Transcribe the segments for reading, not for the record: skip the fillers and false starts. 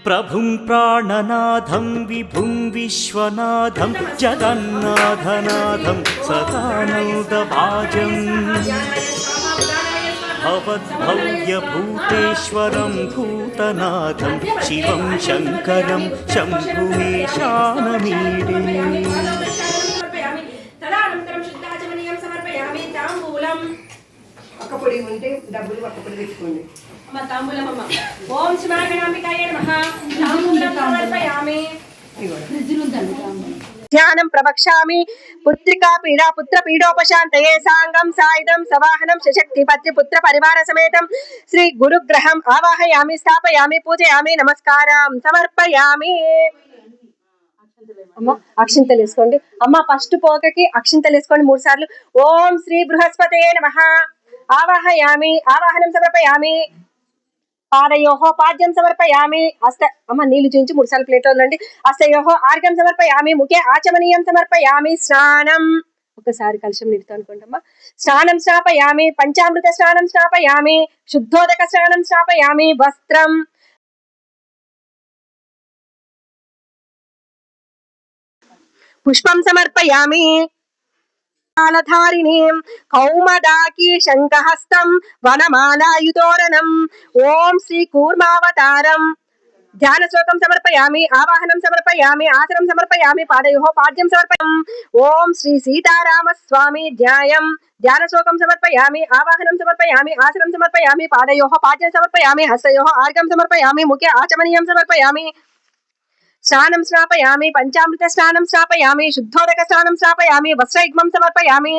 ప్రభుం ప్రాణనాథం విభుం విశ్వనాథం జగన్నాథనాథం సదానందభాజం భవద్భవ్యభూతేశ్వరం భూతనాథం శివం శంకరం శంభుమేశానమీడే. ఒక్కపొడి ఉంటే డబ్బులు ఒక్కపొడి తెచ్చుకోండి. ఓం శివాగణాంబికాయ నమః. తాంబూలం సమర్పయామి. ధ్యానం ప్రవక్ష్యామి. పుత్రికా పీడా పుత్ర పీడోపశాంతయే సాంగం సాయుధం సవాహనం సశక్తి పత్రి పుత్ర పరివార సమేతం శ్రీ గురుగ్రహం ఆవాహయామి స్థాపయామి పూజయామి నమస్కారం సమర్పయామి. అమ్మ అక్షింతలు వేసుకోండి. అమ్మ ఫస్ట్ పోకకి అక్షింతలు వేసుకోండి 3 సార్లు. ఓం శ్రీ బృహస్పతయే నమః. ఆవాహయామి ఆవాహనం సమర్పయామి. పాదయోః పాద్యం సమర్పయామి. అమ్మ నీళ్లు చూయించి 3 సార్లు ప్లేట్ వదలండి. హస్తయోః ఆర్ఘ్యం సమర్పయామి. ముఖే ఆచమనీయం సమర్పయామి. స్నానం ఒకసారి కలశం నీటితో అనుకుంటమ్మా. స్నానం స్నాపయామి. పంచామృత స్నానం స్నాపయామి. శుద్ధోదక స్నానం స్నాపయామి. వస్త్రం పుష్పం సమర్పయామి. ధారిణీం కౌమదాకి శంఖహస్తం వనమాలాయుతోరణం ఓం శ్రీ కూర్మావతారం. ధ్యాన శ్లోకం సమర్పయామి. ఆవాహనం సమర్పయామి. ఆసనం సమర్పయామి. పాదయోః పాద్యం సమర్పయామి. ఓం శ్రీ సీతారామస్వామి ధ్యాయం. ధ్యాన శ్లోకం సమర్పయామి. ఆవాహనం సమర్పయామి. ఆసనం సమర్పయామి. పాదయోః పాద్యం సమర్పయామి. హస్తయోః ఆర్ఘ్యం సమర్పయామి. ముఖే ఆచమనీయం సమర్పయామి. స్నానం స్నాపయామి. పంచామృత స్నానం స్నాపయామి. శుద్ధోదక స్నానం స్నాపయామి. వస్త్రయుగ్మం సమర్పయామి.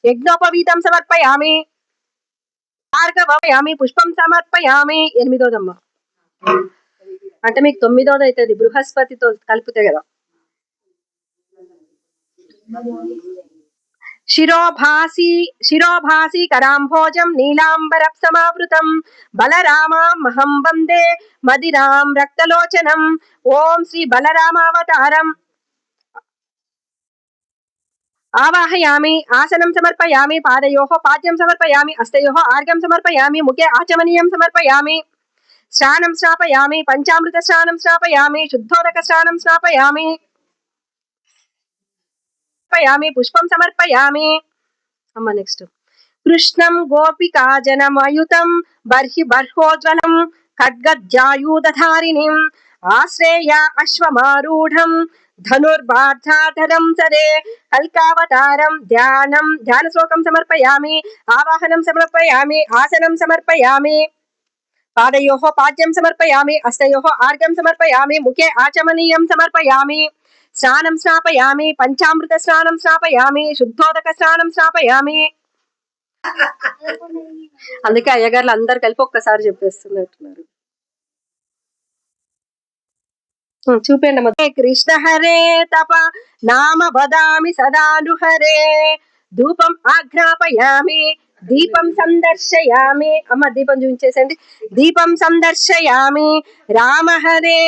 యజ్ఞోపవీతం సమర్పయామి. ఆర్ఘవయామి. పుష్పం సమర్పయామి. 8వదమ్మ అంటే మీకు 9వది అవుతుంది బృహస్పతితో కలిపితే కదా. శిరోభాసి కరాంభోజం నీలాంబర సమావృతం బలరామహం వందే మదిరాం రక్తలోచనం ఓం శ్రీ బలరామావతారం. ఆవాహయామి. ఆసనం సమర్పయామి. పాదయోః పాద్యం సమర్పయామి. హస్తయోః ఆర్ఘ్యం సమర్పయామి. ముఖే ఆచమనీయం సమర్పయామి. స్నానం స్నాపయామి. పంచామృత స్నానం స్నాపయామి. శుద్ధోదక స్నానం స్నాపయామి. పుష్పం సమర్పయామి. అమ్మ నెక్స్ట్ కృష్ణం గోపికాజనమయుతం బర్హి బర్హోజ్వలం ఖడ్గజ్జాయూధధారిణిం ఆశ్రేయ అశ్వమారూఢం ధనుర్బాధాధరం సదే కల్కావతారం. ధ్యాన శ్లోకం సమర్పయామి. ఆవాహనం సమర్పయామి. ఆసనం సమర్పయామి. పాదయోః పాద్యం సమర్పయామి. హస్తయోః ఆర్ఘ్యం సమర్పయామి. ముఖే ఆచమనీయం సమర్పయామి. స్నానం స్నాపయామి. పంచామృత స్నానం స్నాపయామి. శుద్ధోదక స్నానం స్నాపయామి. అందుకే అయ్యగారులు అందరు కలిపి ఒక్కసారి చెప్పేస్తున్నట్టున్నారు. చూపండి మొత్తం. కృష్ణ హరే తప నామ వదామి సదాను హరే ధూపం ఆఘ్రాపయామి. దీపం సందర్శయామి. అమ్మ దీపం చూపించేసండి. దీపం సందర్శయామి. రామ హరే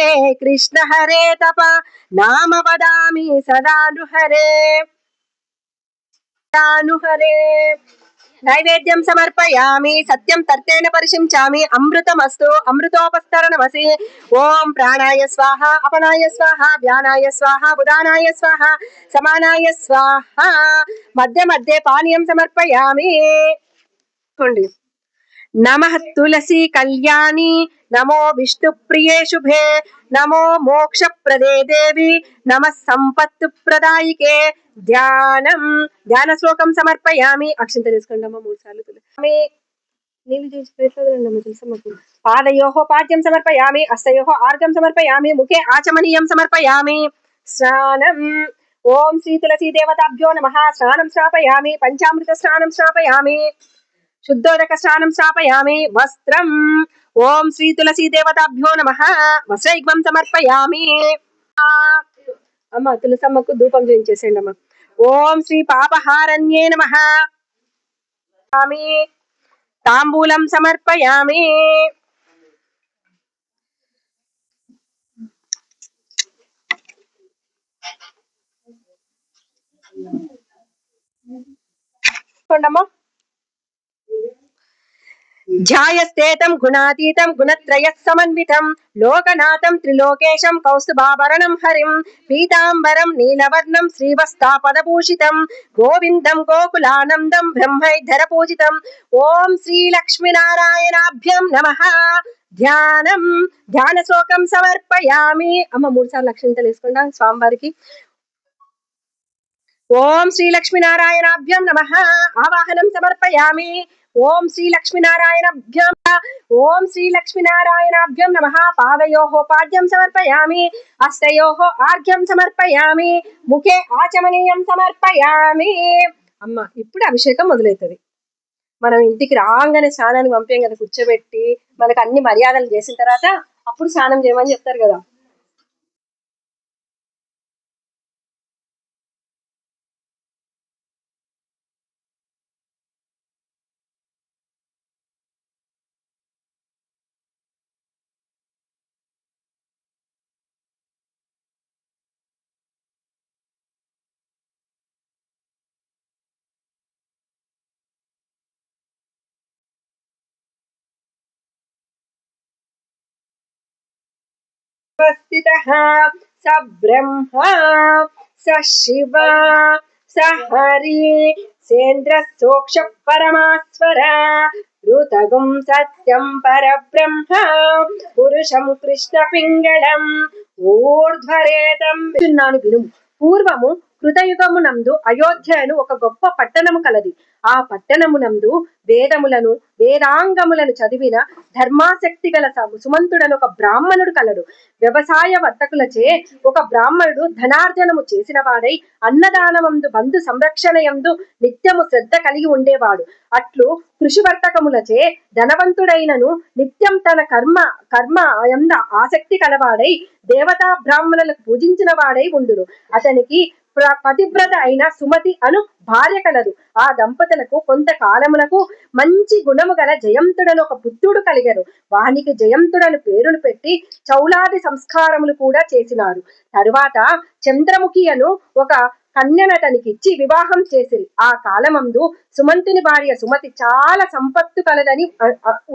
కృష్ణ హరే తప నామ వదామి సదాను హరే నైవేద్యం సమర్పయామి. సత్యం తర్తేన పరిశించామి. అమృతమస్తు అమృతోపస్తరణమసి. ఓం ప్రాణాయ స్వాహ అపనాయ స్వాహ వ్యానాయ స్వాహ ఉదానాయ స్వాహ సమానాయ స్వాహ. మధ్య మధ్య పానీయం సమర్పయామి. నమః తులసి కళ్యాణి నమో విష్ణు ప్రియే శుభే నమో మోక్ష ప్రదే దేవి నమః సంపత్తు ప్రదాయికే. ధ్యాన శ్లోకం సమర్పయామి. అక్షంతలు తీసుకోండి అమ్మ 3 సార్లు. నీళ్ళు చేసి పెట్టదమ్మా తెలుసమ్మకు. పాదయోః పాద్యం సమర్పయామి. హస్తయోః ఆర్ఘ్యం సమర్పయామి. ముఖే ఆచమనీయం సమర్పయామి. స్నానం. ఓం శ్రీ తులసీ దేవతాభ్యో నమః. స్నానం స్నాపయామి. పంచామృత స్నానం స్నాపయామి. శుద్ధోదక స్నానం స్నాపయామి. వస్త్రం. ఓం శ్రీ తులసీ దేవతాభ్యో నమః. వస్త్రయుగ్మం సమర్పయామి. అమ్మ తులసమ్మకు ధూపం చూపించేసేయండి అమ్మ. ఓం శ్రీ పాపహారణ్యే నమః. తాంబూలం సమర్పయామి. కొండమ్మా. ధ్యాయస్తేతం గుణాతీతం గుణత్రయ సమన్వితం లోకనాథం త్రిలోకేశం కౌస్తుభాభరణం హరిం పీతాంబరం నీలవర్ణం శ్రీవస్తాపదభూషితం గోవిందం గోకులానందం బ్రహ్మైధర పూజితం. ఓం శ్రీ లక్ష్మీనారాయణాభ్యం నమః. ధ్యానం ధ్యాన శ్లోకం సమర్పయామి. అమ్మ 3 సార్లు లక్ష్మీంతలు వేసుకుంటా స్వామివారికి. ఓం శ్రీ లక్ష్మీనారాయణాభ్యం నమః. ఆవాహనం సమర్పయామి. ఓం శ్రీ లక్ష్మీనారాయణాభ్యం ఓం శ్రీ లక్ష్మీనారాయణాభ్యం నమః. పాదయోః పాద్యం సమర్పయామి. హస్తయోః ఆర్ఘ్యం సమర్పయామి. ముఖే ఆచమనీయం సమర్పయామి. అమ్మ ఇప్పుడు అభిషేకం మొదలవుతుంది. మనం ఇంటికి రాగానే స్నానానికి పంపాం కదా, కూర్చోబెట్టి మనకు అన్ని మర్యాదలు చేసిన తర్వాత అప్పుడు స్నానం చేయమని చెప్తారు కదా. స బ్రహ్మ స శివ స హరి సేంద్ర సోక్ష పరమాస్వర ఋతగుం సత్యం పరబ్రహ్మ పురుషం కృష్ణ పింగళం ఊర్ధ్వరేతం వినుము. పూర్వము కృతయుగమునందు అయోధ్యను ఒక గొప్ప పట్టణము కలది. ఆ పట్టణమునందు వేదములను వేదాంగములను చదివిన ధర్మాసక్తి గల సుమంతుడను ఒక బ్రాహ్మణుడు కలడు. వ్యవసాయ వర్తకులచే ఒక బ్రాహ్మణుడు ధనార్జనము చేసిన వాడై అన్నదానమందు బంధు సంరక్షణయందు నిత్యము శ్రద్ధ కలిగి ఉండేవాడు. అట్లు కృషి వర్తకములచే ధనవంతుడైనను నిత్యం తన కర్మ యంద ఆసక్తి కలవాడై దేవతా బ్రాహ్మణులకు పూజించిన వాడై ఉండును. అతనికి పతివ్రత అయిన సుమతి అను భార్య కలదు. ఆ దంపతులకు కొంతకాలమునకు మంచి గుణము గల జయంతుడను ఒక పుత్రుడు కలిగరు. వానికి జయంతుడను పేరును పెట్టి చౌలాది సంస్కారములు కూడా చేసినారు. తరువాత చంద్రముఖి అను ఒక కన్యనతనికి ఇచ్చి వివాహం చేసిరి. ఆ కాలమందు సుమంతుని భార్య సుమతి చాలా సంపత్తు కలదని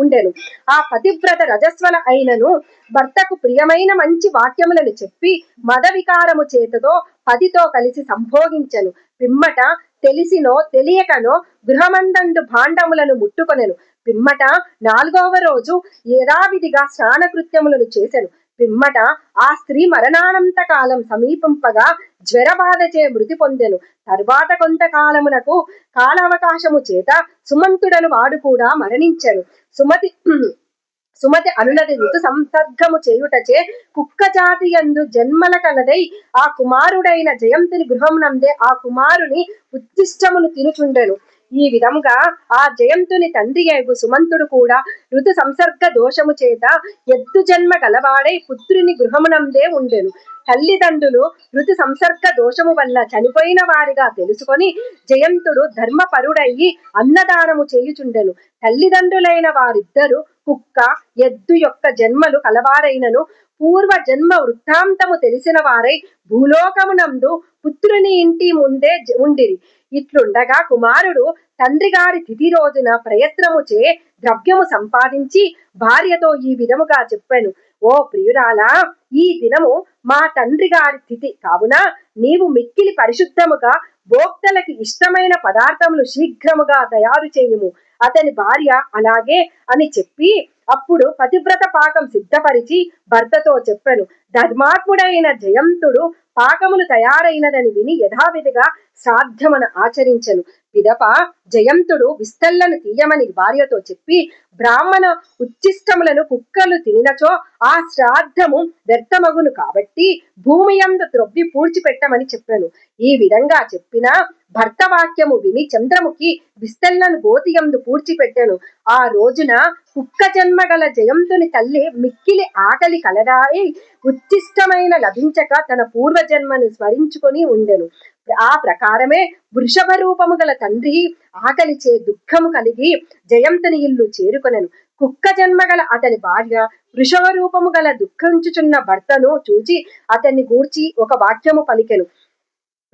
ఉండెను. ఆ పతివ్రత రజస్వల అయినను భర్తకు ప్రియమైన మంచి వాక్యములను చెప్పి మద వికారము చేతతో పతితో కలిసి సంభోగించెను. పిమ్మట తెలిసినో తెలియకనో గృహమందండు భాండములను ముట్టుకొనెను. పిమ్మట 4వ రోజు యథావిధిగా స్నాన కృత్యములను చేసెను. పిమ్మట ఆ స్త్రీ మరణానంత కాలం సమీపింపగా జ్వరబాధచే మృతి పొందెను. తర్వాత కొంతకాలమునకు కాలావకాశము చేత సుమంతుడను వాడు కూడా మరణించెను. సుమతి అనునది ఋతు సంసర్గము చేయుటచే కుక్క జాతి యందు జన్మల కలదై ఆ కుమారుడైన జయంతుని గృహమునందే ఆ కుమారుని ఉత్తిష్టమును తినుచుండెను. ఈ విధంగా ఆ జయంతుని తండ్రి అగు సుమంతుడు కూడా ఋతు సంసర్గ దోషము చేత ఎద్దు జన్మ గలవాడై పుత్రుని గృహమునందే ఉండెను. తల్లిదండ్రులు ఋతు సంసర్గ దోషము వల్ల చనిపోయిన వారిగా తెలుసుకొని జయంతుడు ధర్మపరుడయ్యి అన్నదానము చేయుచుండెను. తల్లిదండ్రులైన వారిద్దరు కుక్క ఎద్దు యొక్క జన్మలు కలవారైనను పూర్వ జన్మ వృత్తాంతము తెలిసిన వారై భూలోకమునందు పుత్రుని ఇంటి ముందే ఉండిరి. ఇట్లుండగా కుమారుడు తండ్రి గారి తిథి రోజున ప్రయత్నము చే ద్రవ్యము సంపాదించి భార్యతో ఈ విధముగా చెప్పాను. ఓ ప్రియురాలా, ఈ దినము మా తండ్రి గారి తిథి కావున నీవు మిక్కిలి పరిశుద్ధముగా భోక్తలకి ఇష్టమైన పదార్థములు శీఘ్రముగా తయారు చేయుము. అతని భార్య అలాగే అని చెప్పి అప్పుడు పతివ్రత పాకం సిద్ధపరిచి భర్తతో చెప్పెను. ధర్మాత్ముడైన జయంతుడు పాకములు తయారైనదని విని యథావిధిగా శ్రాద్ధమును ఆచరించెను. పిదప జయంతుడు విస్తళ్లను తీయమని భార్యతో చెప్పి బ్రాహ్మణ ఉచ్చిష్టములను కుక్కలు తినినచో ఆ శ్రాద్ధము వ్యర్థమగును కాబట్టి భూమి యందు త్రొవ్వి పూడ్చిపెట్టమని చెప్పెను. ఈ విధంగా చెప్పిన భర్త వాక్యము విని చంద్రముఖి విస్తళ్లను గోతియందు పూడ్చిపెట్టెను. ఆ రోజున కుక్క జన్మ గల జయంతుని తల్లి మిక్కిలి ఆకలి కలదాయి ఉచ్చిష్టమైన లభించక తన పూర్వజన్మను స్మరించుకొని ఉండెను. ఆ ప్రకారమే వృషభ రూపము గల తండ్రి ఆకలిచే దుఃఖము కలిగి జయంతుని ఇల్లు చేరుకొనెను. కుక్క జన్మ గల అతని భార్య వృషభ రూపము గల దుఃఖించుచున్న భర్తను చూచి అతన్ని గూర్చి ఒక వాక్యము పలికెను.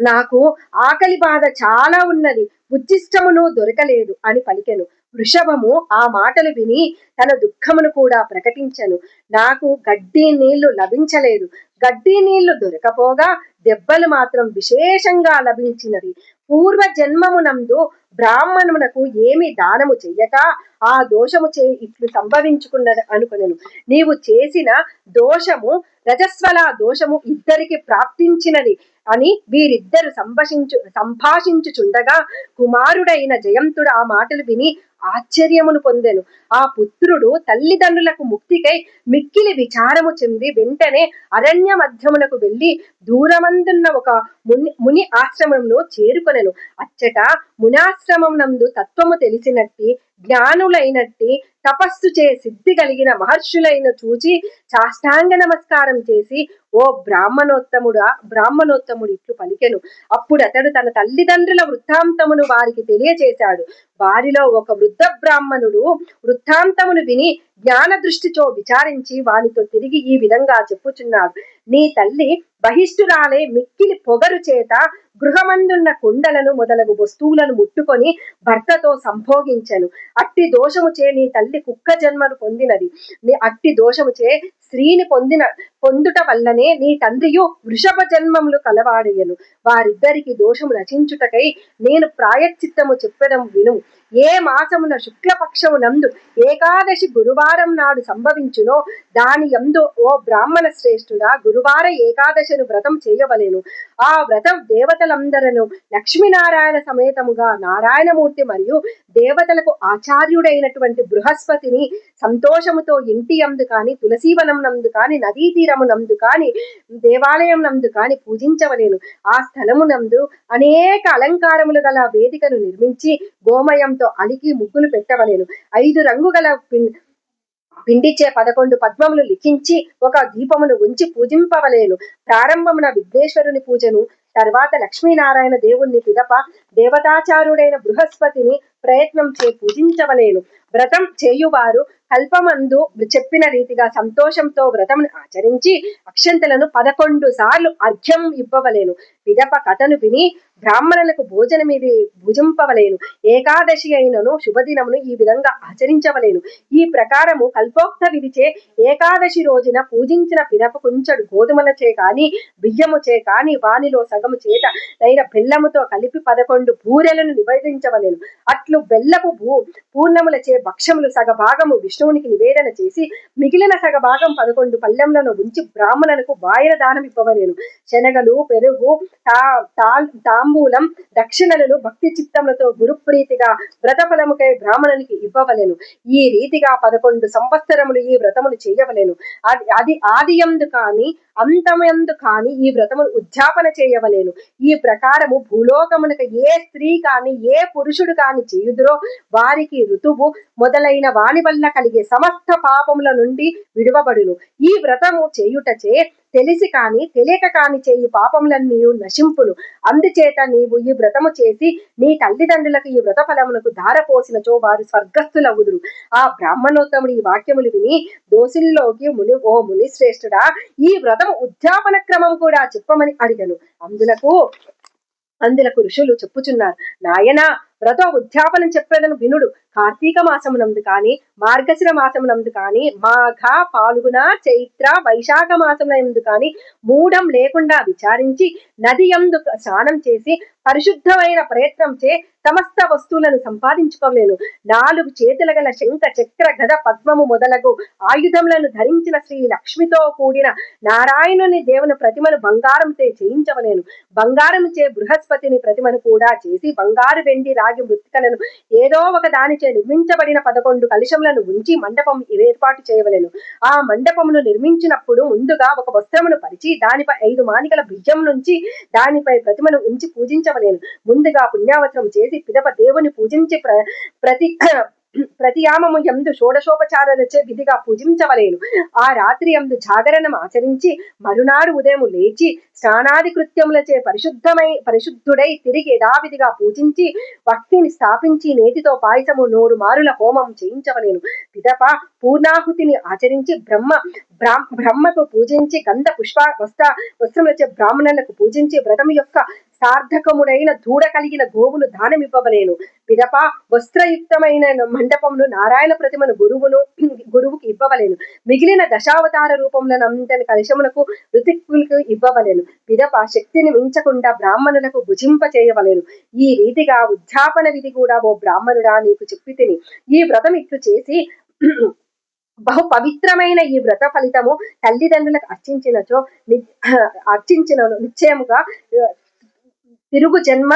నాకు ఆకలి బాధ చాలా ఉన్నది, ఉచ్చిష్టమును దొరకలేదు అని పలికెను. వృషభము ఆ మాటలు విని తన దుఃఖమును కూడా ప్రకటించెను. నాకు గడ్డి నీళ్లు లభించలేదు, గడ్డి నీళ్లు దొరకపోగా దెబ్బలు మాత్రం విశేషంగా లభించినవి. పూర్వ జన్మమునందు బ్రాహ్మణునకు ఏమి దానము చెయ్యక ఆ దోషము చే ఇట్లు సంభవించుకున్నది అనుకొనెను. నీవు చేసిన దోషము రజస్వల దోషము ఇద్దరికి ప్రాప్తించినది అని వీరిద్దరు సంభాషించుచుండగా కుమారుడైన జయంతుడు ఆ మాటలు విని ఆశ్చర్యమును పొందెను. ఆ పుత్రుడు తల్లిదండ్రులకు ముక్తికై మిక్కిలి విచారము చెంది వెంటనే అరణ్య మధ్యమునకు వెళ్లి దూరమందున్న ఒక ముని ఆశ్రమమును చేరుకొనెను. అచ్చట మునాశ్రమం నందు తత్వము తెలిసినట్టి జ్ఞానులైనట్టి తపస్సు చే సిద్ధి కలిగిన మహర్షులైన చూచి సాష్టాంగ నమస్కారం చేసి, ఓ బ్రాహ్మణోత్తముడు ఇట్లు పలికెను. అప్పుడు అతడు తన తల్లిదండ్రుల వృత్తాంతమును వారికి తెలియచేశాడు. వారిలో ఒక వృద్ధ బ్రాహ్మణుడు వృత్తాంతమును విని జ్ఞాన దృష్టితో విచారించి వానితో తిరిగి ఈ విధంగా చెప్పుచున్నాడు. నీ తల్లి బహిష్ఠురాలే మిక్కిలి పొగరు చేత గృహమందున్న కుండలను మొదలగు వస్తువులను ముట్టుకొని భర్తతో సంభోగించెను. అట్టి దోషముచే నీ తల్లి కుక్క జన్మను పొందినది. అట్టి దోషముచే స్త్రీని పొందుట వల్లనే నీ తండ్రియు వృషభ జన్మములు కలవాడయ్యను. వారిద్దరికి దోషము రచించుటకై నేను ప్రాయశ్చిత్తము చెప్పడం విను. ఏ మాసమున శుక్లపక్షము నందు ఏకాదశి గురువారం నాడు సంభవించునో దాని యందు ఓ బ్రాహ్మణ శ్రేష్ఠుడా గురువార ఏకాదశిను వ్రతం చేయవలెను. ఆ వ్రతం దేవతలందరూ లక్ష్మీనారాయణ సమేతముగా నారాయణమూర్తి మరియు దేవతలకు ఆచార్యుడైనటువంటి బృహస్పతిని సంతోషముతో ఇంటి యందు కాని, తులసీవనం నందు కాని, నదీ తీరము నందు కాని, దేవాలయం నందు కాని పూజించవలేను. ఆ స్థలము నందు అనేక అలంకారములు గల వేదికను నిర్మించి గోమయంతో అలికి ముగ్గులు పెట్టవలేను. 5 రంగు గల పిండిచే 11 పద్మములు లిఖించి ఒక దీపమును ఉంచి పూజింపవలేను. ప్రారంభమున విఘ్నేశ్వరుని పూజను, తర్వాత లక్ష్మీనారాయణ దేవుణ్ణి, పిదప దేవతాచారుడైన బృహస్పతిని ప్రయత్నం చే పూజించవలేను. వ్రతం చేయువారు కల్పమందు చెప్పిన రీతిగా సంతోషంతో వ్రతమును ఆచరించి అక్షంతలను 11 సార్లు అర్ఘ్యం ఇవ్వవలేను. పిదప కథను విని బ్రాహ్మణులకు భోజనమిది భుజింపవలేను. ఏకాదశి అయినను శుభదినమును ఈ విధంగా ఆచరించవలేను. ఈ ప్రకారము కల్పోక్త విధిచే ఏకాదశి రోజున పూజించిన పిదప కొంచెడు గోధుమలచే కాని, బియ్యముచే కాని, వానిలో సగము చేత నైన బెల్లముతో కలిపి 11 బూరెలను నివేదించవలేను. అట్లు బెల్లపు పూర్ణములచే భక్ష్యములు సగభాగము విష్ణువునికి నివేదన చేసి మిగిలిన సగభాగం 11 పల్లెములను ఉంచి బ్రాహ్మణులకు వాయన దానం ఇవ్వవలేను. శనగలు, పెరుగు, తాంబూలం, దక్షిణలను భక్తి చిత్తములతో గురుప్రీతిగా వ్రతఫలముకై బ్రాహ్మణునికి ఇవ్వవలెను. ఈ రీతిగా 11 సంవత్సరములు ఈ వ్రతములు చేయవలెను. అది ఆదియందు కాని అంతమందు కాని ఈ వ్రతమును ఉద్యాపన చేయవలేను. ఈ ప్రకారము భూలోకమునకు ఏ స్త్రీ కాని ఏ పురుషుడు కాని చేయుదురో వారికి ఋతువు మొదలైన వాని వల్ల కలిగే సమస్త పాపముల నుండి విడువబడును. ఈ వ్రతము చేయుటచే తెలిసి కాని తెలియక కాని చేయు పాపములన్నీ నశింపును. అందుచేత నీవు ఈ వ్రతము చేసి నీ తల్లిదండ్రులకు ఈ వ్రత ఫలమునకు ధారపోసినచో వారు స్వర్గస్థులవుదురు. ఆ బ్రాహ్మణోత్తముడు ఈ వాక్యములు విని దోసిల్లోకి ఓ ముని శ్రేష్ఠుడా, ఈ వ్రతము ఉద్యాపన క్రమం కూడా చెప్పమని అడిగను. అందులకు ఋషులు చెప్పుచున్నారు, నాయనా వ్రత ఉద్యాపనం చెప్పేదను వినుడు. కార్తీక మాసమునందు కాని, మార్గశిర మాసమునందు కాని, మాఘ, పాల్గొన, చైత్ర, వైశాఖ మాసమునందు కాని మూఢం లేకుండా విచారించి నది యందు స్నానం చేసి పరిశుద్ధమైన ప్రయత్నం చే సమస్త వస్తువులను సంపాదించుకోలేను. 4 చేతుల గల శంఖ, చక్ర, గద, పద్మము మొదలగు ఆయుధములను ధరించిన శ్రీ లక్ష్మితో కూడిన నారాయణుని దేవుని ప్రతిమను బంగారంతో చేయించవలేను. బంగారం చే బృహస్పతిని ప్రతిమను కూడా చేసి బంగారు, వెండి, రాగి మృతికలను ఏదో ఒక దానిచే నిర్మించబడిన 11 కలశములను ఉంచి మండపం ఏర్పాటు చేయవలెను. ఆ మండపమును నిర్మించినప్పుడు ముందుగా ఒక వస్త్రమును పరిచి దానిపై 5 మానికల బియ్యం నుంచి దానిపై ప్రతిమను ఉంచి పూజించవలేను. ముందుగా పుణ్యావచనం చేసి పిదప దేవుని పూజించి ప్రతియామము యందు షోడశోపచారాలచే విధిగా పూజించవలేను. ఆ రాత్రి యందు జాగరణం ఆచరించి మరునాడు ఉదయం లేచి స్నానాది కృత్యములచే పరిశుద్ధుడై తిరిగి యథావిధిగా పూజించి భక్తిని స్థాపించి నేతితో పాయసము 100 మారుల హోమం చేయించవలేను. పిదప పూర్ణాహుతిని ఆచరించి బ్రహ్మకు పూజించి గంధ పుష్ప వస్త్రములచే బ్రాహ్మణులకు పూజించి వ్రతము యొక్క సార్థకముడైన దూడ కలిగిన గోవును దానమివ్వవలేను. పిదప వస్త్రయుక్తమైన మండపమును నారాయణ ప్రతిమను గురువుకి ఇవ్వవలేను. మిగిలిన దశావతార రూపములనంతని కలశమునకు ఋతిక్కులకు ఇవ్వవలేను. పిదప శక్తిని మించకుండా బ్రాహ్మణులకు భుజింప చేయవలేను. ఈ రీతిగా ఉద్యాపన విధి కూడా ఓ బ్రాహ్మణుడా నీకు చెప్పి తిని. ఈ వ్రతం ఇట్లు చేసి బహు పవిత్రమైన ఈ వ్రత ఫలితము తల్లిదండ్రులకు అర్చించిన నిశ్చయముగా తిరుగు జన్మ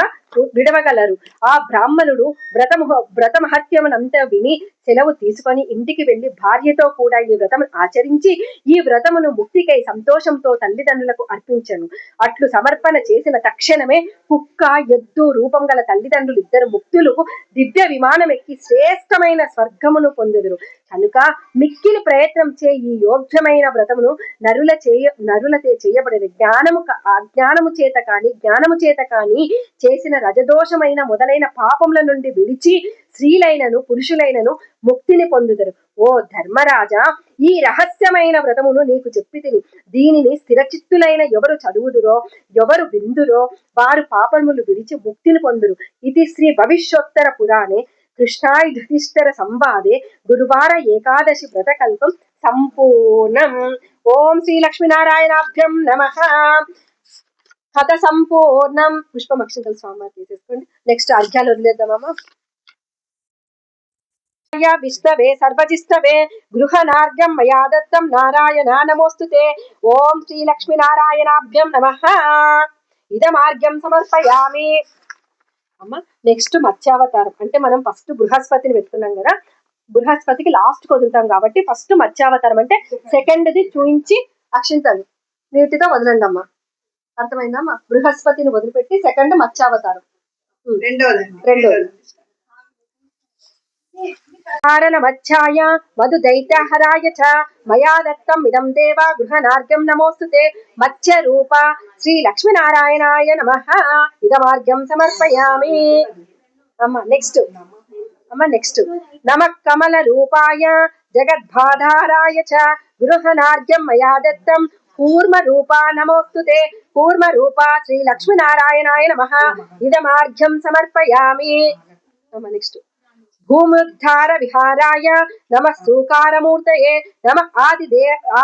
విడవగలరు. ఆ బ్రాహ్మణుడు వ్రత మహత్యమునంతా విని సెలవు తీసుకొని ఇంటికి వెళ్లి భార్యతో కూడా ఈ వ్రతము ఆచరించి ఈ వ్రతమును ముక్తికై సంతోషంతో తల్లిదండ్రులకు అర్పించను. అట్లు సమర్పణ చేసిన తక్షణమే కుక్క ఎద్దు రూపం గల తల్లిదండ్రులు ఇద్దరు ముక్తులు దివ్య విమానం ఎక్కి శ్రేష్టమైన స్వర్గమును పొందెదరు. కనుక మిక్కిలి ప్రయత్నం చే ఈ యోగ్యమైన వ్రతమును నరులతే చేయబడేది. అజ్ఞానము చేత కాని జ్ఞానము చేత కాని చేసిన రజదోషమైన మొదలైన పాపముల నుండి విడిచి స్త్రీలైనను పురుషులైనను ముక్తిని పొందుదరు. ఓ ధర్మరాజా, ఈ రహస్యమైన వ్రతమును నీకు చెప్పి తిని. దీనిని స్థిరచిత్తులైన ఎవరు చదువుదురో ఎవరు విందురో వారు పాపములు విడిచి ముక్తిని పొందురు. ఇది శ్రీ భవిష్యోత్తర పురాణే కృష్ణాయుధిష్ఠిర సంవాదే గురువార ఏకాదశి వ్రతకల్పం సంపూర్ణం. ఓం శ్రీ లక్ష్మీనారాయణాభ్యం నమః. కథ సంపూర్ణం. పుష్పం అక్షంతలు స్వామి తీసేసుకోండి. నెక్స్ట్ అర్ఘ్యాలు వదిలేద్దామమ్మా. విష్ణవే సర్వజిష్ణవే గృహనార్ఘ్యం మయా దత్తం నారాయణ నమోస్తుతే. ఓం శ్రీ లక్ష్మీనారాయణాభ్యం నమః. ఇదమార్ఘ్యం సమర్పయామి. అమ్మ నెక్స్ట్ మత్స్యావతారం అంటే మనం ఫస్ట్ బృహస్పతిని పెట్టుకున్నాం కదా, బృహస్పతికి లాస్ట్ వదులుతాం కాబట్టి ఫస్ట్ మత్స్యావతారం అంటే సెకండ్ది చూయించి అక్షింతలు నీటితో వదలండి అమ్మా. అర్థమైందమ్మా? బృహస్పతిని వదిలిపెట్టి సెకండ్ మత్స్యావతారం. రెండోది కారణమచ్చాయ మధు దైత్యహరాయ చ మయా దత్తం ఇదం దేవ గృహనార్ఘ్యం నమోస్తుతే. మత్స్య రూప శ్రీ లక్ష్మీనారాయణాయ నమః. ఇదమార్ఘ్యం సమర్పయామి. నెక్స్ట్ నమః కమల రూపాయ జగద్బాధారాయ చ గృహనార్ఘ్యం మయా దత్తం కూర్మ రూప నమోస్తుతే. కూర్మ రూప శ్రీ లక్ష్మీనారాయణాయ నమః. ఇదమార్ఘ్యం సమర్పయామి. నెక్స్ట్ భూముద్ధార విహారాయ నమః సూకారమూర్తయే నమః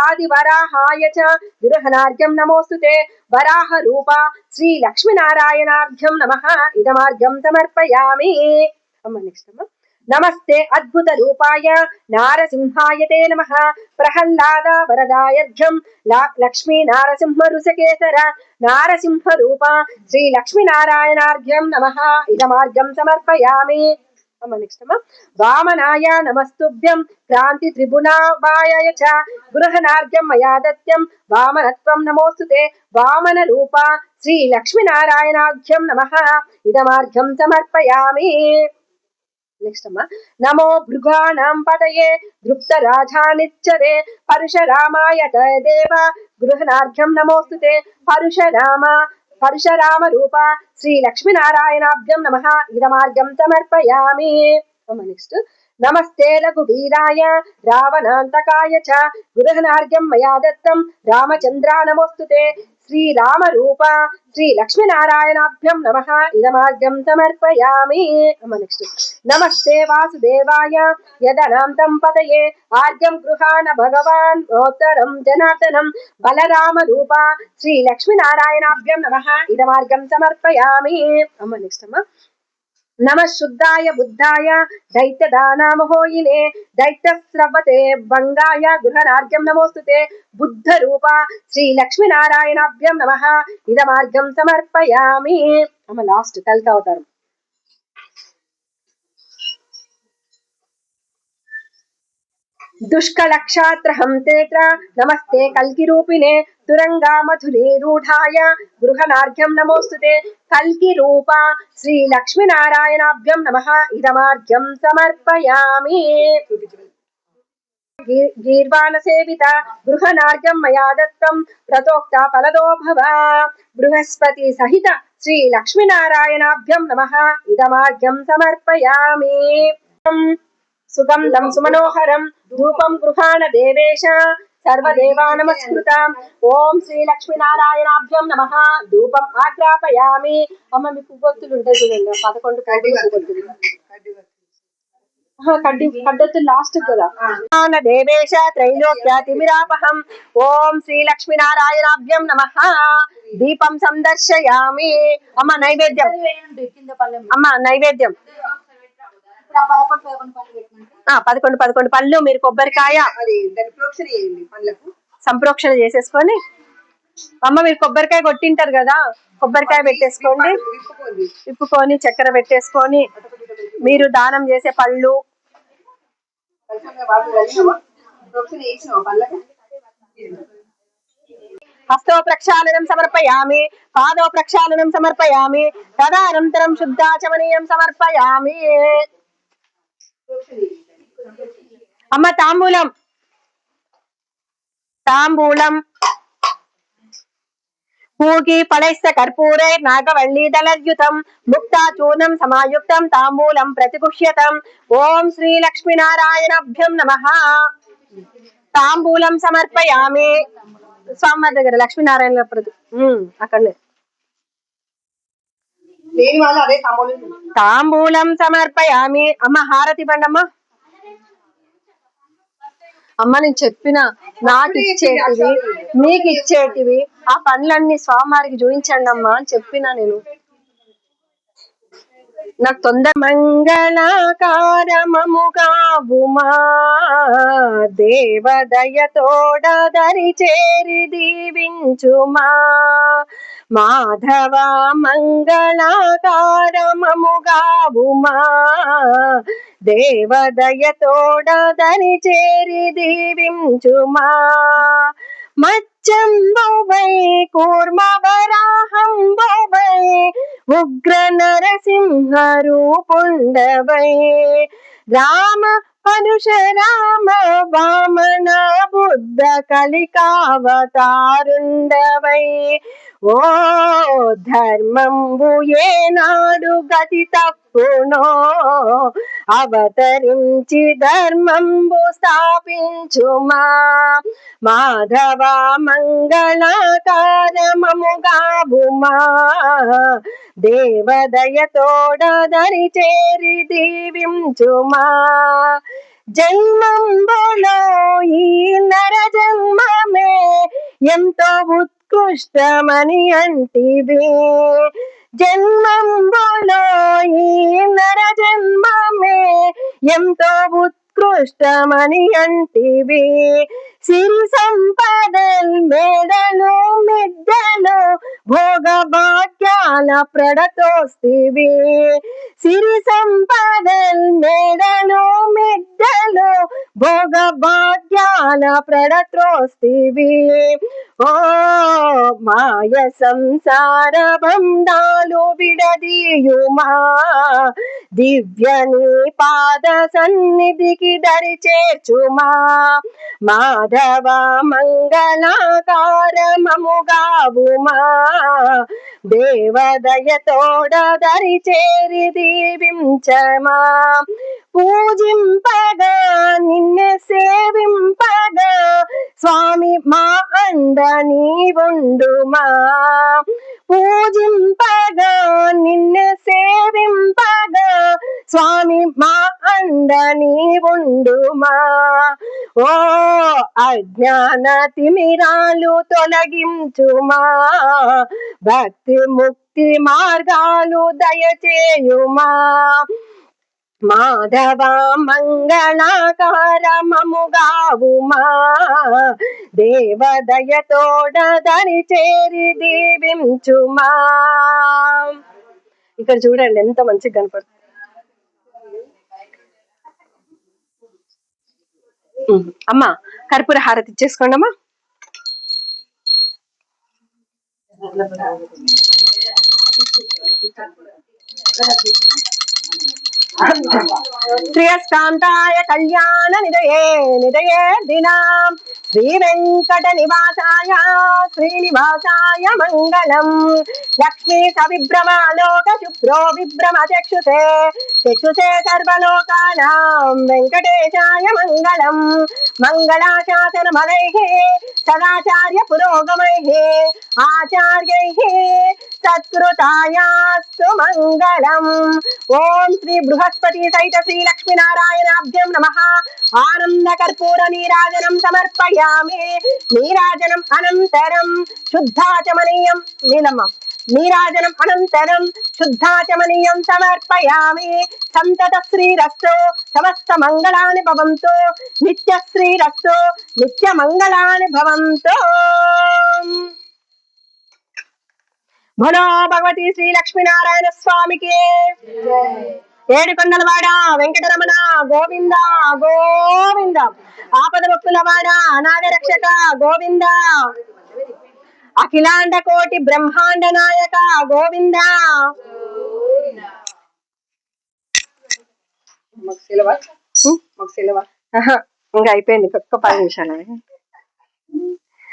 ఆదివరాహాయ చ గృహనార్ఘ్యం నమోస్తుతే. వరాహ రూప శ్రీ లక్ష్మీనారాయణాభ్యం నమః. ఇదమార్ఘ్యం సమర్పయామి. నెక్స్ట్ నమస్తే అద్భుత రూపాయ నారసింహాయ తే నమః. ప్రహ్లాద వరదాయర్ఘ్యం లక్ష్మీ నారసింహ రుషకేసర నారసింహ రూప శ్రీ లక్ష్మీనారాయణార్ఘ్యం నమః. ఇదమార్ఘ్యం సమర్పయామి. నెక్స్ట్ వామనాయ నమస్తుభ్యం క్రాంతి త్రిభువనాయ చ గృహనార్ఘ్యం మయా దత్తం వామనత్వం నమోస్తుతే. వామన రూప శ్రీ లక్ష్మీనారాయణాభ్యం నమః. ఇదమార్ఘ్యం సమర్పయామి. నెక్స్ట్ నమో భృగాణాం పతయే దృప్త రాజానిచ్చరే పరశురామాయ దేవ గృహనార్ఘ్యం నమోస్తుతే. పరశురామ రూప శ్రీ లక్ష్మీనారాయణాభ్యం నమః. ఇదమార్ఘ్యం సమర్పయామి. నెక్స్ట్ నమస్తే రఘువీరాయ రావణాంతకాయ చ గృహనార్ఘ్యం మయా దత్తం రామచంద్ర నమోస్తుతే. శ్రీరామ రూప శ్రీ లక్ష్మీనారాయణాభ్యం నమః. ఇదమార్ఘ్యం సమర్పయామి. నెక్స్ట్ నమస్తే వాసుదేవాయ యదనాంతం పతయే ఆర్ఘ్యం గృహాణ భగవాన్ నోత్తరం జనార్దనం బలరామ రూప శ్రీ లక్ష్మీనారాయణాభ్యం నమః. ఇదమార్ఘం సమర్పయామి. నెక్స్ట్ నమః శుద్ధాయ బుద్ధాయ దైత్యదానామహోయినే దైత్యస్రవతే భంగాయ గృహనార్ఘ్యం నమోస్తుతే. బుద్ధ రూప శ్రీ లక్ష్మీనారాయణాభ్యం నమః. ఇదమార్ఘం సమర్పయామి. లాస్ట్ కల్కావతారం. దుష్కలక్షాత్రహం తేత్ర నమస్తే కల్కి రూపిణే తురంగా మధురే రూఢాయ గృహనార్ఘ్యం నమోస్తుతే. కల్కి రూప శ్రీ లక్ష్మీనారాయణాభ్యం నమః. ఇదమార్ఘ్యం సమర్పయామి. గీర్వాణ సేవిత గృహనార్ఘ్యం మయా దత్తం ప్రతోక్త ఫలదో భవ బృహస్పతి సహిత శ్రీ లక్ష్మీనారాయణాభ్యం నమః. ఇదమార్ఘ్యం సమర్పయామి. సుగంధం సుమనోహరం ధూపం గృహాణ దేవేశ సర్వదేవా నమస్కృతం. ఓం శ్రీ లక్ష్మీనారాయణాభ్యం నమః. ధూపం ఆగ్రాపయామి. అమ్మ మీ పువ్వొత్తులు ఉంటాయి చూడండి, 11 పువ్వొత్తులు. కడ్డొత్తులు లాస్ట్ కదా. దేవేశ త్రైలోక్య తిమిరాపహం. ఓం శ్రీ లక్ష్మీనారాయణాభ్యం నమః. దీపం సందర్శయామి. అమ్మ నైవేద్యం, అమ్మ నైవేద్యం 11 పళ్ళు. మీరు కొబ్బరికాయ సంప్రోక్షణ చేసేసుకొని, అమ్మ మీరు కొబ్బరికాయ కొట్టింటారు కదా, కొబ్బరికాయ పెట్టేసుకోండి, విప్పుకొని చక్కెర పెట్టేసుకొని, మీరు దానం చేసే పళ్ళు హస్తో ప్రక్షాళనం సమర్పయామి, పాదో ప్రక్షాళనం సమర్పయామి, తదనంతరం శుద్ధాచమనీయం సమర్పయామి. అమ్మ తాంబూలం, తాంబూలం పూకి ఫలైస్త కర్పూరే నాగవల్లీదలయుతం ముక్తాచూర్ణం సమాయుక్తం తాంబూలం ప్రతిగుహ్యతం. ఓం శ్రీ లక్ష్మీనారాయణాభ్యం నమః. తాంబూలం సమర్పయామి. స్వామివారి దగ్గర లక్ష్మీనారాయణ అక్కడనే తాంబూలం సమర్పయామి. అమ్మ హారతి బండమ్మ. అమ్మ నేను చెప్పిన నాకు ఇచ్చేటివి మీకు ఇచ్చేటివి ఆ పనులన్నీ స్వామివారికి చూపించండి అమ్మా అని చెప్పిన నేను. నాకు తొందర మంగళాకారమముగా ఉమా దేవదయతోడ దరి చేరి దీవించుమా. మాధవ మంగళాకారమముగా ఉమా దేవదయతోడ దరి చేరి దీవించుమా. మచ్చంబువై కూర్మవరాహంబువై ఉగ్ర నరసింహ రూపుండవై రామ పరశురామ వామన బుద్ధ కలికావతారుండవై. ఓ ధర్మంబు ఏనాడు గతి తప్పునో అవతరించి ధర్మంబు స్థాపించుమా. మాధవ మంగళాకారమముగా ఉమా దేవదయతోడ దరి చేరి దీవించుమా. జన్మంబులో ఈ నర జన్మమే ఎంతో ఉత్కృష్టమని అంటివి. జన్మంబులో ఈ నర జన్మమే ఎంతో ఉత్కృష్టమని అంటివి. సిరి సంపదల్ మేడలు మిద్దెలు భోగ భాగ్యాల ప్రడతోస్తివి. సిరి సంపదల్ మేడలు మిద్దెలు భోగ భాగ్యాల ప్రడతోస్తివి. ఓ మాయ సంసార బంధాలు విడదీయుమా దివ్య నీ పాద సన్నిధికి దరి చేర్చుమా. మాధవ మంగళాకారమముగా ఉమా దేవదయతోడ దరి చేరి దీవించమా. పూజింపగా నిన్ను సేవింపగా స్వామి మా అండ నీవుండుమా. పూజింపగా నిన్ను సేవింపగా స్వామి మా అండ నీవుండుమా. ఓ అజ్ఞాన తిమిరాలు తొలగించుమా భక్తి ముక్తి మార్గాలు దయచేయుమా. మాధవ మంగళాకారమముగా ఉమా దేవదయతోడ దరి చేరి దీవించుమా. ఇక్కడ చూడండి ఎంత మంచిగా కనపడుతుంది. అమ్మా కర్పూర హారతి ఇచ్చేసుకోండి అమ్మా. శ్రియస్కాంతాయ కళ్యాణ నిదయే నిదయే దినాం శ్రీ వెంకట నివాసాయ శ్రీనివాసాయ మంగళం లక్ష్మీ సవిభ్రమాలోక శుభ్రో విభ్రమ చక్షుషే చక్షుషే సర్వలోకానాం వెంకటేశాయ మంగళం మంగళాశాసన మదైః సదాచార్య పురోగమైః ఆచార్యైః సత్కృతాయాస్తు మంగళం ఓం శ్రీ బృహస్పతి సహిత శ్రీ లక్ష్మీనారాయణాభ్యం నమః ఆనంద కర్పూర నీరాజనం సమర్పయామి నీరాజనం అనంతరం శుద్ధాచమనీయం నీలమ్మ నీరాజనం అనంతరం శుద్ధాచమనీయం సమర్పయామి సంతత శ్రీరస్తు సమస్త మంగళాని భవంతు నిత్య శ్రీరస్తు నిత్య మంగళాని భవంతు భలో భగవతి శ్రీ లక్ష్మీనారాయణ స్వామికి ఏడుకొండలవాడ వెంకటరమణ గోవింద గోవింద ఆపద భక్తులవాడ అనాథ రక్షక గోవింద అఖిలాండ కోటి బ్రహ్మాండ నాయక గోవింద ఇంకా అయిపోయింది ఒక్క 10 నిమిషాలు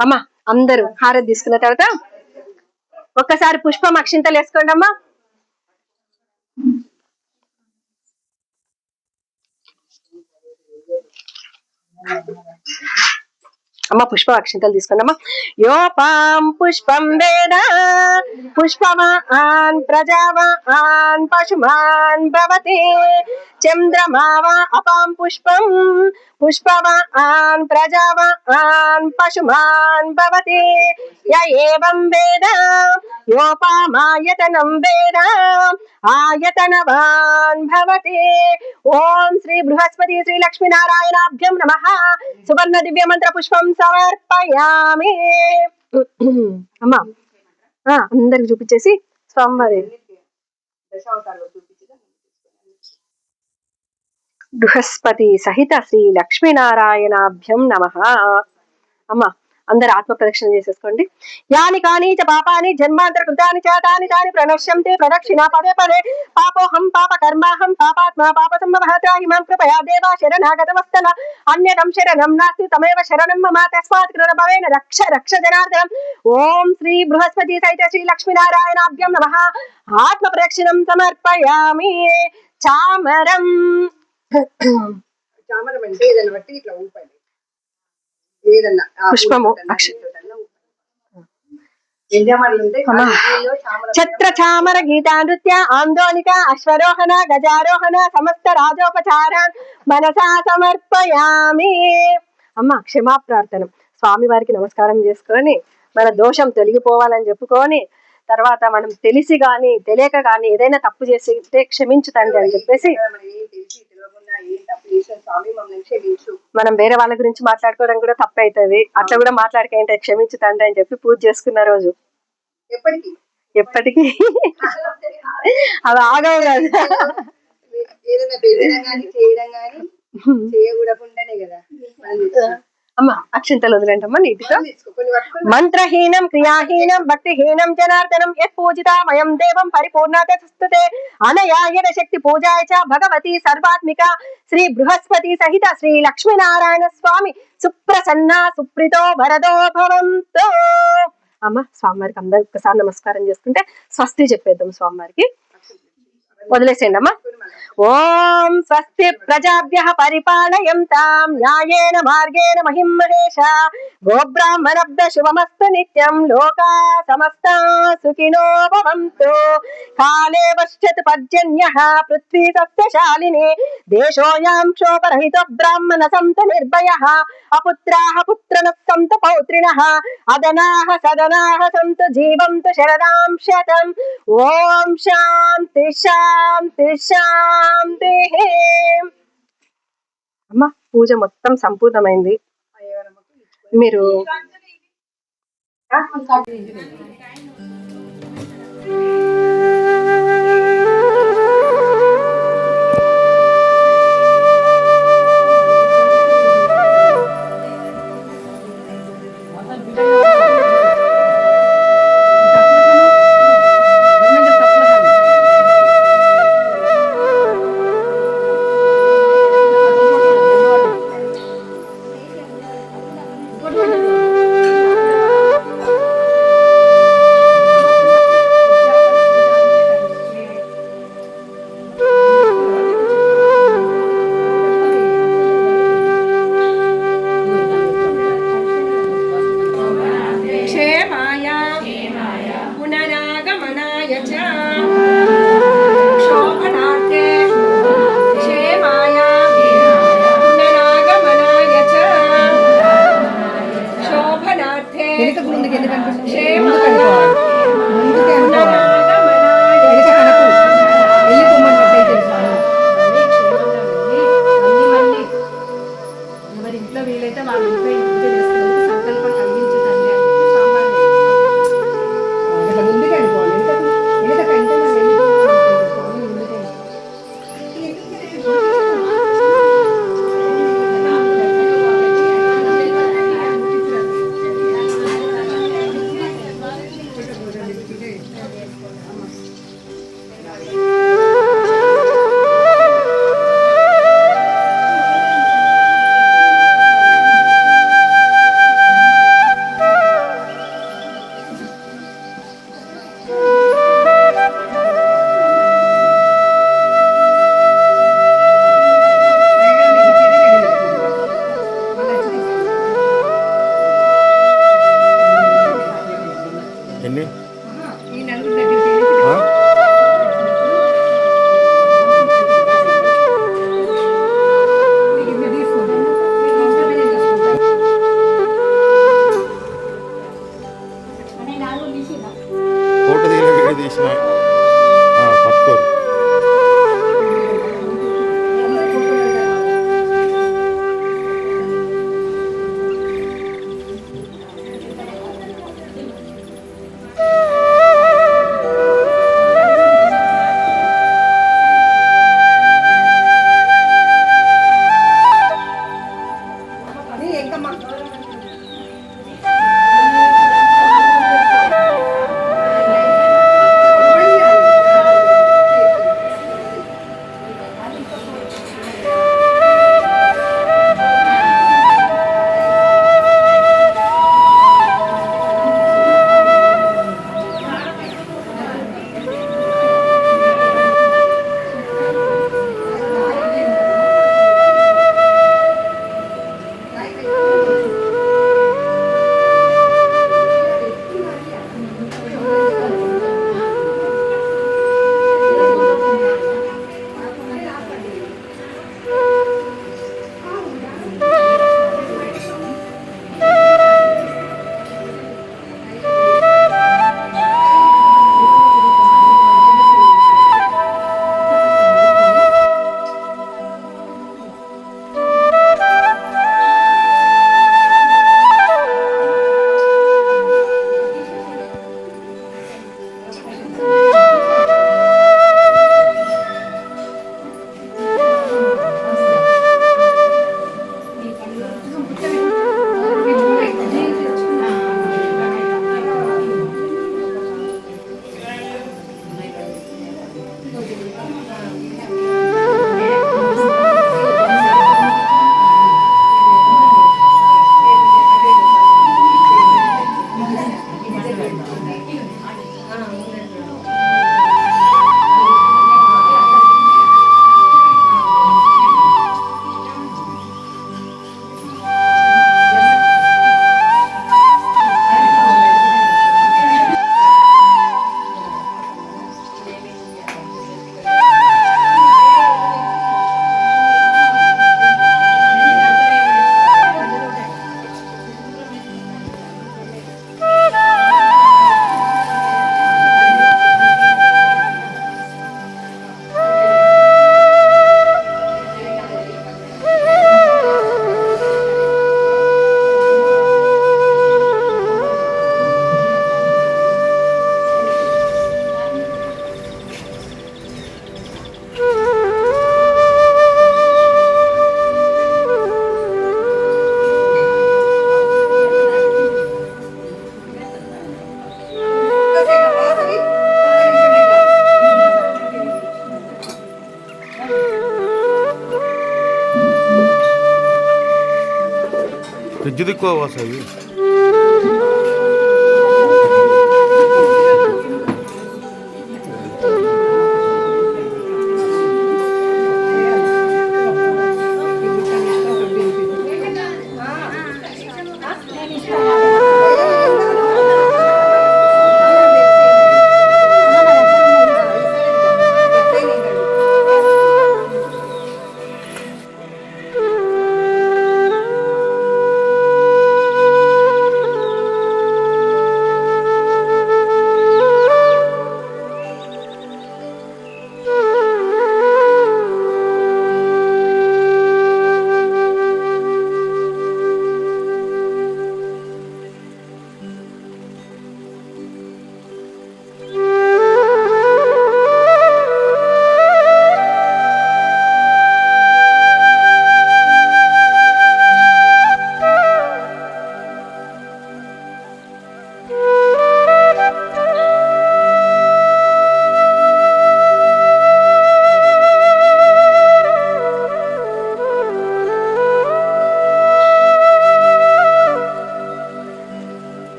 అమ్మా అందరూ హారతి తీసుకున్న తర్వాత ఒక్కసారి పుష్పం అక్షింతలు వేసుకోండి అమ్మా అమ్మ పుష్ప అక్షింతలు తీసుకోండి అమ్మా యోపాం పుష్పం వేద పుష్పవాన్ ప్రజావాన్ పశుమాన్ భవతి చంద్రమావా అపాం పుష్పం పుష్పవాన్ ప్రజావాన్ పశుమాన్ భవతి య ఏవం వేద యోపామాయతనం వేద ఆయతనవాన్ భవతి ఓం శ్రీ బృహస్పతి శ్రీ లక్ష్మీనారాయణాభ్యం నమః సువర్ణ దివ్య మంత్ర పుష్పం సమర్పయామి అమ్మా అందరికి చూపించేసి స్వామివారి బృహస్పతి సహిత శ్రీ లక్ష్మీనారాయణాభ్యం నమః అమ్మా అందరు ఆత్మ ప్రదక్షిణ చేసేసుకోండి యాని కాని చ పాపాని జన్మాంతర కృతాని చాతాని తాని ప్రణశ్యంతే ప్రదక్షిణ పదే పదే పాపోహం పాప కర్మాహం పాపాత్మ పాప సంభవః ఇమాం కృపయా దేవా శరణాగతవస్తన అన్యదం శరణం నాస్తి తమేవ శరణం మమ తస్మాత్ కృతభవేన రక్ష రక్ష జనార్దనం ఓం శ్రీ బృహస్పతి సహిత శ్రీ లక్ష్మీనారాయణాభ్యం నమః ఆత్మ ప్రదక్షిణం సమర్పయామి చామరం చామరం అంటే ఏదైనా బట్టి ఇట్లా ఊపాలి ఏదన్నా పుష్పము ఛత్ర చామర గీతా నృత్య ఆందోళిక అశ్వరోహణ గజారోహణ సమస్త రాజోపచారాన్ మనసా సమర్పయామి అమ్మ క్షమా ప్రార్థన స్వామి వారికి నమస్కారం చేసుకొని మన దోషం తొలగిపోవాలని చెప్పుకొని తర్వాత మనం తెలిసి గాని తెలియక గాని ఏదైనా తప్పు చేసి క్షమించు తండ్రి అని చెప్పేసి మనం వేరే వాళ్ళ గురించి మాట్లాడుకోవడం కూడా తప్పు అవుతుంది అట్లా కూడా మాట్లాడకంటే క్షమించు తండ్రి అని చెప్పి పూజ చేసుకున్న రోజు ఎప్పటికీ అవి ఆగవు కదా అమ్మా అక్షింతలు వదిలేంటమ్మా నీటితో మంత్రహీనం క్రియాహీనం భక్తిహీనం జనార్దనం యత్ పూజితామయం దేవం పరిపూర్ణతే అనయాయన శక్తి పూజాయ చ భగవతి సర్వాత్మిక శ్రీ బృహస్పతి సహిత శ్రీ లక్ష్మీనారాయణ స్వామి సుప్రసన్న సుప్రీతో వరదో భవంతు అమ్మ స్వామివారికి అందరు ఒక్కసారి నమస్కారం చేసుకుంటే స్వస్తి చెప్పేద్దాం స్వామివారికి వదిలేసేయండి అమ్మా ఓం స్వస్తి ప్రజాభ్యః పరిపాలయంతాం న్యాయేన మార్గేణ మహిం మహేష గోబ్రాహ్మణభ్య శుభమస్తు నిత్యం లోకా సమస్తా సుఖినో భవంతు కాలే వర్షతు పర్జన్యః పృథ్వీ సస్యశాలిని దేశోయాం శోభరహితో బ్రాహ్మణ సంతు నిర్భయః అపుత్రాః పుత్రిణః సంతు పౌత్రిణః అదనాః సదనాః సంతు జీవంతు శరదాం శతం ఓం శాంతి శాంతి శాంతి అమ్మ పూజ మొత్తం సంపూర్ణమైంది మీరు गमनाय च शोभनार्थे क्षेमाय पुनरागमनाय च शोभनार्थे क्षेमाय ఎవరింట్లో వీలైతే వాళ్ళ ఇంట్లో ఇంటి చేస్తున్నందుకు సంకల్పం కలిగించుతండి అని చెప్పి సామాన్య ఇట్లా ముందుకు వెళ్ళిపోవాలి ఎందుకంటే కంటే ఎన్ని ఈ నలుగురు దగ్గరికి ఆ? ఫోటో దిగిన వీడియో తీసిన పట్టుకోరు ఫ్రిడ్జ్ దిక్కువ వస్తాయి